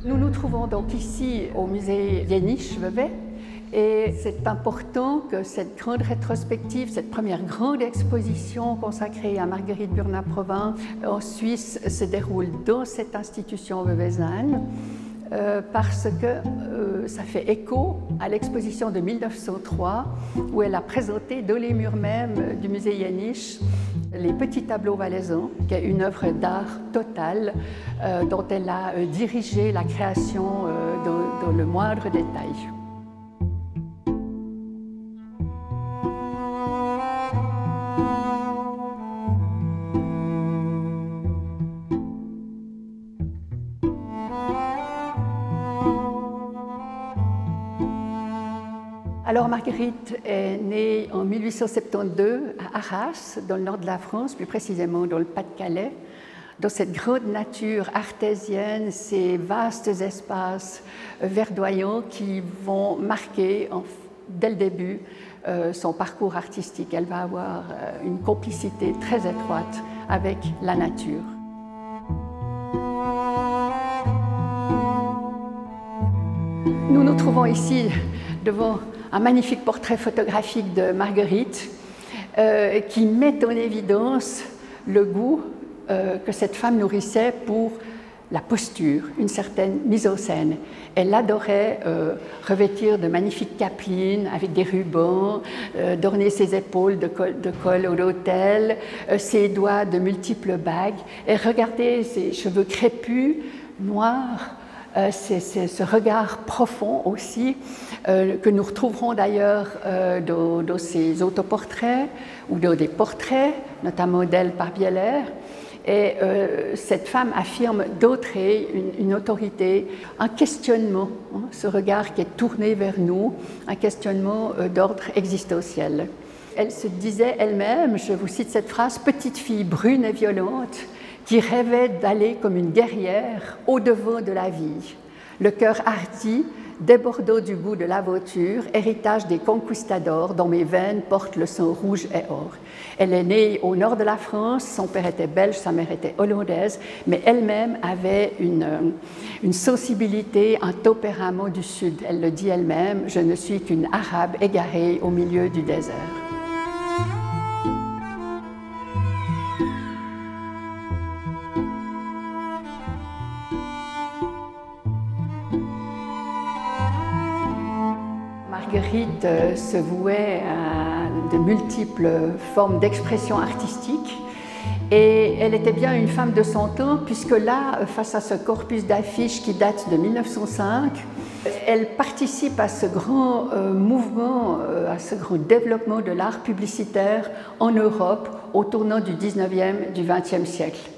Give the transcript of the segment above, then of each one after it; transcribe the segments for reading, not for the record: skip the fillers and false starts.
Nous nous trouvons donc ici au musée Jenisch-Vevey et c'est important que cette grande rétrospective, cette première grande exposition consacrée à Marguerite Burnand-Provins en Suisse se déroule dans cette institution veveysanne parce que ça fait écho à l'exposition de 1903 où elle a présenté dans les murs même du musée Jenisch les petits tableaux valaisans, qui est une œuvre d'art totale dont elle a dirigé la création dans le moindre détail. Alors Marguerite est née en 1872 à Arras, dans le nord de la France, plus précisément dans le Pas-de-Calais, dans cette grande nature artésienne, ces vastes espaces verdoyants qui vont marquer dès le début son parcours artistique. Elle va avoir une complicité très étroite avec la nature. Nous nous trouvons ici devant un magnifique portrait photographique de Marguerite qui met en évidence le goût que cette femme nourrissait pour la posture, une certaine mise en scène. Elle adorait revêtir de magnifiques capelines avec des rubans, d'orner ses épaules de col au dentelle, ses doigts de multiples bagues, et regarder ses cheveux crépus, noirs. C'est ce regard profond aussi que nous retrouverons d'ailleurs dans ses autoportraits ou dans des portraits, notamment d'elle par Bieler. Et cette femme affirme d'entrer une autorité, un questionnement, hein, ce regard qui est tourné vers nous, un questionnement d'ordre existentiel. Elle se disait elle-même, je vous cite cette phrase, « petite fille brune et violente », qui rêvait d'aller comme une guerrière au-devant de la vie. Le cœur hardi, débordant du goût de l'aventure, héritage des conquistadors dont mes veines portent le sang rouge et or. Elle est née au nord de la France, son père était belge, sa mère était hollandaise, mais elle-même avait une sensibilité, un tempérament du sud. Elle le dit elle-même, je ne suis qu'une arabe égarée au milieu du désert. Marguerite se vouait à de multiples formes d'expression artistique et elle était bien une femme de son temps puisque là, face à ce corpus d'affiches qui date de 1905, elle participe à ce grand mouvement, à ce grand développement de l'art publicitaire en Europe au tournant du 19e, du 20e siècle.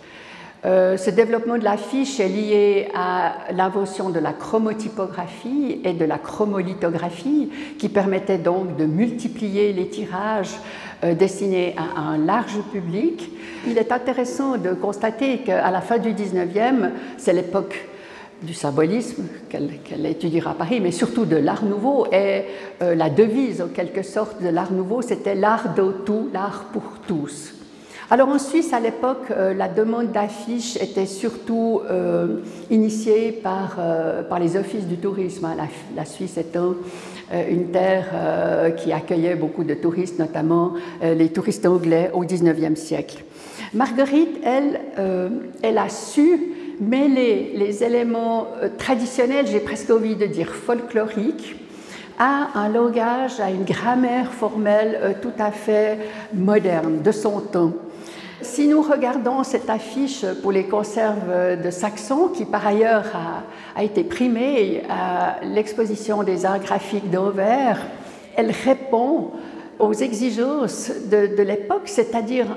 Ce développement de l'affiche est lié à l'invention de la chromotypographie et de la chromolithographie qui permettait donc de multiplier les tirages destinés à un large public. Il est intéressant de constater qu'à la fin du 19e, c'est l'époque du symbolisme qu'elle étudiera à Paris, mais surtout de l'Art Nouveau. Et la devise, en quelque sorte, de l'Art Nouveau, c'était l'art de tout, l'art pour tous. Alors en Suisse, à l'époque, la demande d'affiches était surtout initiée par les offices du tourisme, hein, la Suisse étant une terre qui accueillait beaucoup de touristes, notamment les touristes anglais au XIXe siècle. Marguerite, elle a su mêler les éléments traditionnels, j'ai presque envie de dire folkloriques, à un langage, à une grammaire formelle tout à fait moderne, de son temps. Si nous regardons cette affiche pour les conserves de Saxon, qui par ailleurs a été primée à l'exposition des arts graphiques d'Anvers, elle répond aux exigences de l'époque, c'est-à-dire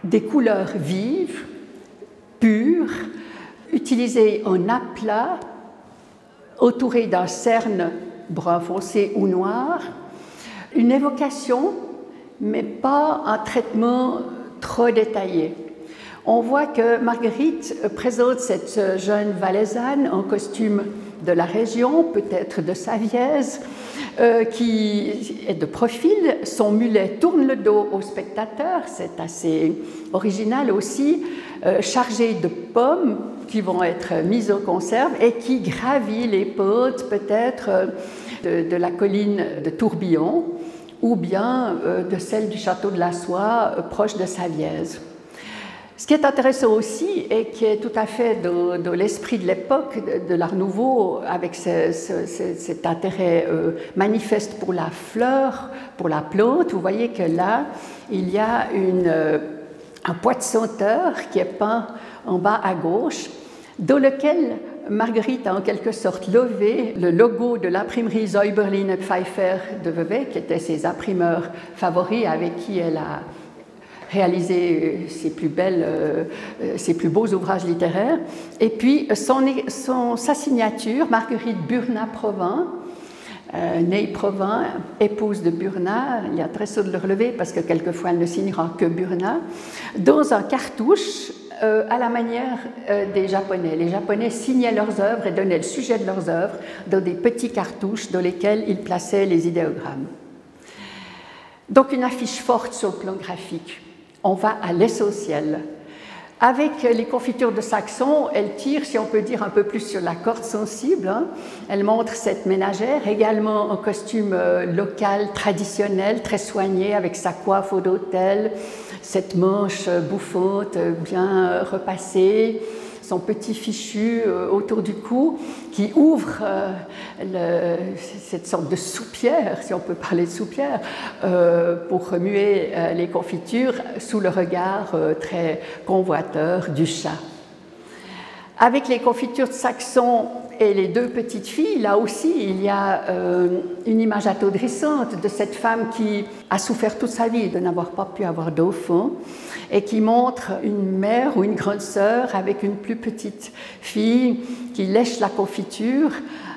des couleurs vives, pures, utilisées en aplat, entourées d'un cerne brun foncé ou noir, une évocation, mais pas un traitement trop détaillé. On voit que Marguerite présente cette jeune valaisanne en costume de la région, peut-être de Savièse, qui est de profil. Son mulet tourne le dos au spectateur, c'est assez original aussi, chargé de pommes qui vont être mises en conserve et qui gravit les pentes peut-être de la colline de Tourbillon ou bien de celle du château de la Soie proche de Savièse. Ce qui est intéressant aussi et qui est tout à fait dans l'esprit de l'époque de l'Art Nouveau, avec cet intérêt manifeste pour la fleur, pour la plante, vous voyez que là, il y a un pois de senteur qui est peint en bas à gauche, dans lequel Marguerite a en quelque sorte levé le logo de l'imprimerie Säuberlin et Pfeiffer de Vevey, qui étaient ses imprimeurs favoris avec qui elle a réalisé ses plus beaux ouvrages littéraires. Et puis sa signature, Marguerite Burnat-Provins, née Provins, épouse de Burnat, il y a très saut de le relever parce que quelquefois elle ne signera que Burnat, dans un cartouche à la manière des Japonais. Les Japonais signaient leurs œuvres et donnaient le sujet de leurs œuvres dans des petits cartouches dans lesquels ils plaçaient les idéogrammes. Donc une affiche forte sur le plan graphique. On va à l'essentiel. Avec les confitures de Saxon, elle tire, si on peut dire, un peu plus sur la corde sensible. Hein. Elle montre cette ménagère, également en costume local, traditionnel, très soigné, avec sa coiffe au d'autel, cette manche bouffante, bien repassée, son petit fichu autour du cou, qui ouvre cette sorte de soupière, si on peut parler de soupière, pour remuer les confitures sous le regard très convoiteur du chat. Avec les confitures de Saxon et les deux petites filles, là aussi, il y a une image attendrissante de cette femme qui a souffert toute sa vie de n'avoir pas pu avoir d'enfant et qui montre une mère ou une grande sœur avec une plus petite fille qui lèche la confiture,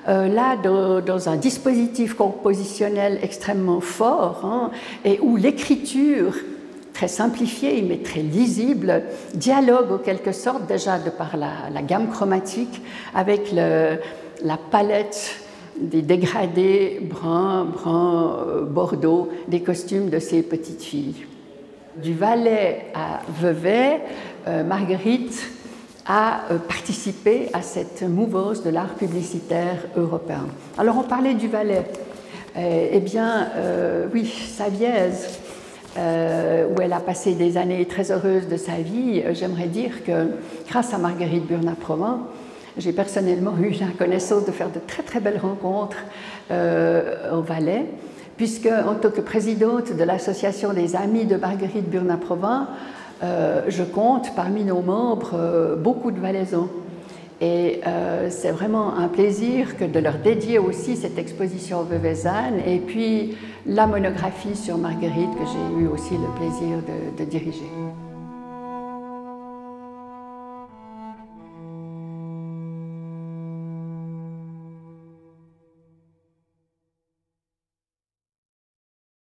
là dans un dispositif compositionnel extrêmement fort, hein, et où l'écriture très simplifiée mais très lisible, dialogue en quelque sorte déjà de par la gamme chromatique avec la palette des dégradés brun, bordeaux des costumes de ces petites filles. Du Valais à Vevey, Marguerite a participé à cette mouvance de l'art publicitaire européen. Alors on parlait du Valais. Eh bien, oui, Savièse, où elle a passé des années très heureuses de sa vie, j'aimerais dire que grâce à Marguerite Burnat-Provins, j'ai personnellement eu la connaissance de faire de très très belles rencontres au Valais, puisque en tant que présidente de l'association des amis de Marguerite Burnat-Provins, je compte parmi nos membres beaucoup de Valaisans. Et c'est vraiment un plaisir que de leur dédier aussi cette exposition veuvezane et puis la monographie sur Marguerite que j'ai eu aussi le plaisir de diriger.